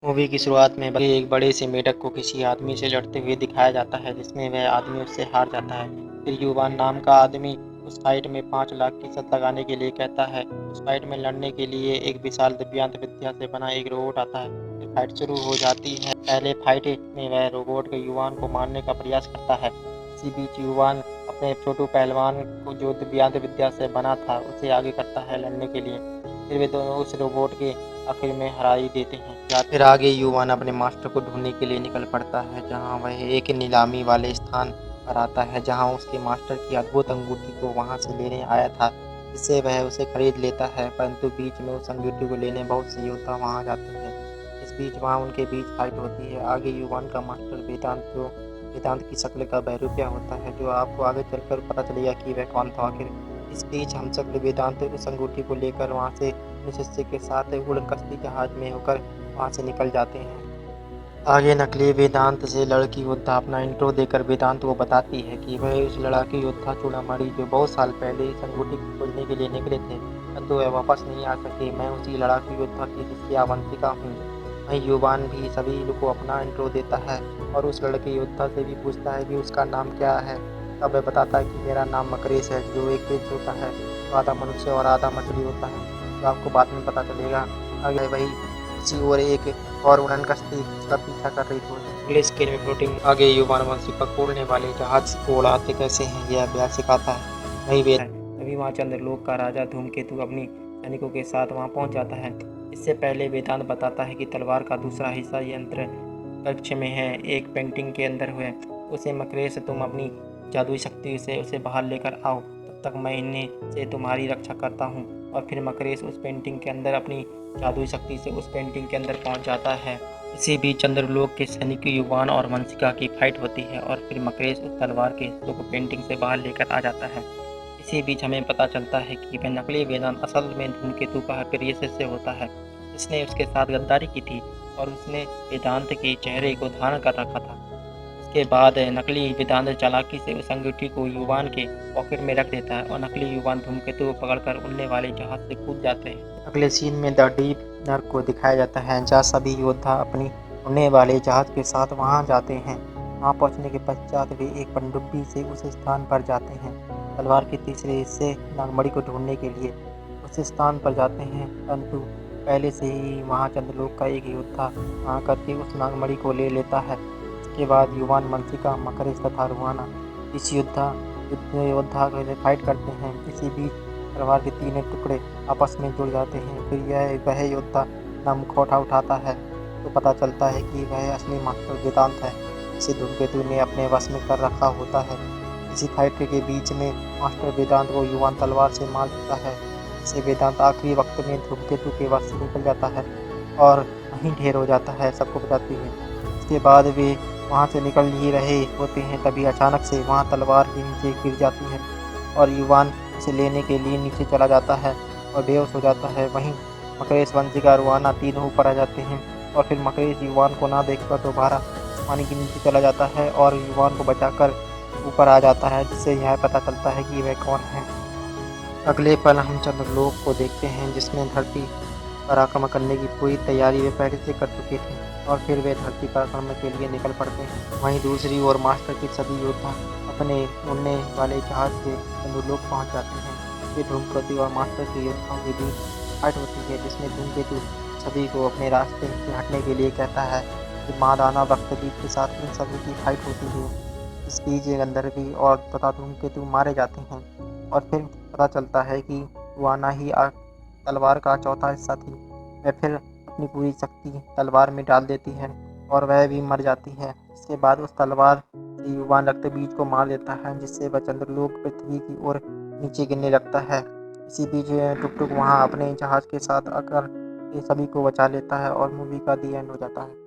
Movie की शुरुआत में एक बड़े से मेढक को किसी आदमी से लड़ते हुए दिखाया जाता है, जिसमें वह आदमी उससे हार जाता है। फिर युवान नाम का आदमी उस फाइट में 5 लाख की शर्त लगाने के लिए कहता है। उस फाइट में लड़ने के लिए एक विशाल दिव्यांत विद्या से बना एक रोबोट आता है। फिर फाइट शुरू हो जाती है। पहले फाइट में वह रोबोट के युवान को मारने का प्रयास करता है। इसी बीच युवान अपने छोटू पहलवान को, जो दिव्यांत विद्या से बना था, उसे आगे करता है लड़ने के लिए। फिर वे दोनों उस रोबोट के आखिर में हरा ही देते हैं। या फिर आगे युवान अपने मास्टर को ढूंढने के लिए निकल पड़ता है, जहां वह एक नीलामी वाले स्थान पर आता है, जहां उसके मास्टर की अद्भुत अंगूठी को वहां से लेने आया था, जिससे वह उसे खरीद लेता है। परंतु बीच में उस अंगूठी को लेने बहुत से योद्धा वहां जाते हैं। इस बीच वहां उनके बीच फाइट होती है। आगे युवान का मास्टर वेदांत, जो वेदांत की शक्ल का बहरूपिया होता है, जो आपको आगे चलकर पता चलेगा कि वह कौन था आखिर। इस बीच हम शक्ल वेदांत उस अंगूठी को लेकर वहां से अपने शिष्य के साथ उड़न कश्ती जहाज में होकर वहां से निकल जाते हैं। आगे नकली वेदांत से लड़की योद्धा अपना इंट्रो देकर वेदांत को बताती है कि वह उस लड़ाकी योद्धा चूड़ामणि, जो बहुत साल पहले इस अंगूठी को खोजने के लिए निकले थे, परंतु वह वापस नहीं आ सके। मैं उसी लड़ाकी योद्धा की शिष्या अवंतिका हूँ। वहीं युवान भी सभी को अपना इंट्रो देता है और उस लड़की योद्धा से भी पूछता है कि उसका नाम क्या है। तब वह बताता है कि मेरा नाम मकरेश है, जो एक प्रिंस होता है, जो आधा मनुष्य और आधा मछली होता है, जो आपको बाद में पता चलेगा। आगे वही किसी और एक और उड़न कश्ती उसका पीछा कर रही थी। अगले स्केल में फ्लोटिंग आगे युवान वंशिका उड़ने वाले जहाज को उड़ाते कैसे हैं, यह अभ्यास सिखाता है। वही वे तभी वहाँ चंद्रलोक का राजा धूमकेतु अपनी सैनिकों के साथ वहाँ पहुँच जाता है। इससे पहले वेदांत बताता है कि तलवार का दूसरा हिस्सा यंत्र कक्ष में है, एक पेंटिंग के अंदर हुए। उसे मकरेश, तुम अपनी जादुई शक्ति से उसे बाहर लेकर आओ, तब तक मैं इन्हें से तुम्हारी रक्षा करता हूँ। और फिर मकरेश उस पेंटिंग के अंदर अपनी जादुई शक्ति से उस पेंटिंग के अंदर पहुंच जाता है। इसी बीच चंद्रलोक के सैनिक युवान और वंशिका की फाइट होती है और फिर मकरेश उस तलवार के हिस्सों को पेंटिंग से बाहर लेकर आ जाता है। इसी बीच हमें पता चलता है कि वह नकली वेदांत असल में धूमकेतु का प्रिय शिष्य होता है, जिसने उसके साथ गद्दारी की थी और उसने वेदांत के चेहरे को धारण कर रखा था। इसके बाद नकली वेदांत चालाकी से उस अंगूठी को युवान के पॉकेट में रख देता है और नकली युवान धूमकेतु को पकड़कर उड़ने वाले जहाज से कूद जाते हैं। अगले सीन में द डीप नर्क को दिखाया जाता है, जहाँ सभी योद्धा अपनी उड़ने वाले जहाज के साथ वहां जाते हैं। वहां पहुंचने के पश्चात वे एक पनडुब्बी से उस स्थान पर जाते हैं, तलवार के तीसरे हिस्से नागमणि को ढूंढने के लिए उस स्थान पर जाते हैं। परंतु पहले से ही वहां चंद्रलोक का एक योद्धा वहां करके उस नागमणि को ले लेता है। इसके बाद युवान, वंशिका, मकरेश तथा रुहाना इस योद्धा के फाइट करते हैं। इसी बीच तलवार के तीनों टुकड़े आपस में जुड़ जाते हैं। फिर वह योद्धा अपना मुखौटा उठाता है तो पता चलता है कि वह असली मास्टर वेदांत है, जिसे धूमकेतु ने अपने वश में कर रखा होता है। इसी फाइट के बीच में मास्टर वेदांत को युवान तलवार से मार देता है, जिससे वेदांत आखिरी वक्त में धूमकेतु के वश से निकल जाता है और वहीं ढेर हो जाता है, सबको बताती है। इसके बाद वे वहाँ से निकल ही रहे होते हैं, तभी अचानक से वहाँ तलवार के नीचे गिर जाती है और युवान उसे लेने के लिए नीचे चला जाता है और बेहोश हो जाता है। वहीं मकरेश, वंशिका, रुहाना तीनों ऊपर आ जाते हैं और फिर मकरेश युवान को ना देखकर दोबारा पानी के नीचे चला जाता है और युवान को बचाकर ऊपर आ जाता है, जिससे यह पता चलता है कि वह कौन है। अगले पल हम चंद्रलोक को देखते हैं, जिसमें धरती पर आक्रमण करने की पूरी तैयारी वे पहले से कर चुके थे और फिर वे धरती पर आक्रमण के लिए निकल पड़ते हैं। वहीं दूसरी ओर मास्टर के सभी योद्धा अपने उड़ने वाले जहाज से चंद्रलोक पहुंच जाते हैं। फिर धूमकेतु और मास्टर के योद्धाओं के बीच फाइट होती है, जिसमें धूमकेतु सभी को अपने रास्ते से हटने के लिए कहता है कि मादाना वक्तदीप के साथ इन सभी की फाइट होती है। इस बीच गंधर्वी और तथा धूमकेतु मारे जाते हैं और फिर पता चलता है कि वाना ही तलवार का चौथा हिस्सा थी। वह फिर अपनी पूरी शक्ति तलवार में डाल देती है और वह भी मर जाती है। इसके बाद उस तलवार से युवान रक्तबीज को मार देता है, जिससे वह चंद्रलोक पृथ्वी की ओर नीचे गिरने लगता है। इसी बीच टुकटुक वहां अपने जहाज के साथ आकर सभी को बचा लेता है और मूवी का दी एंड हो जाता है।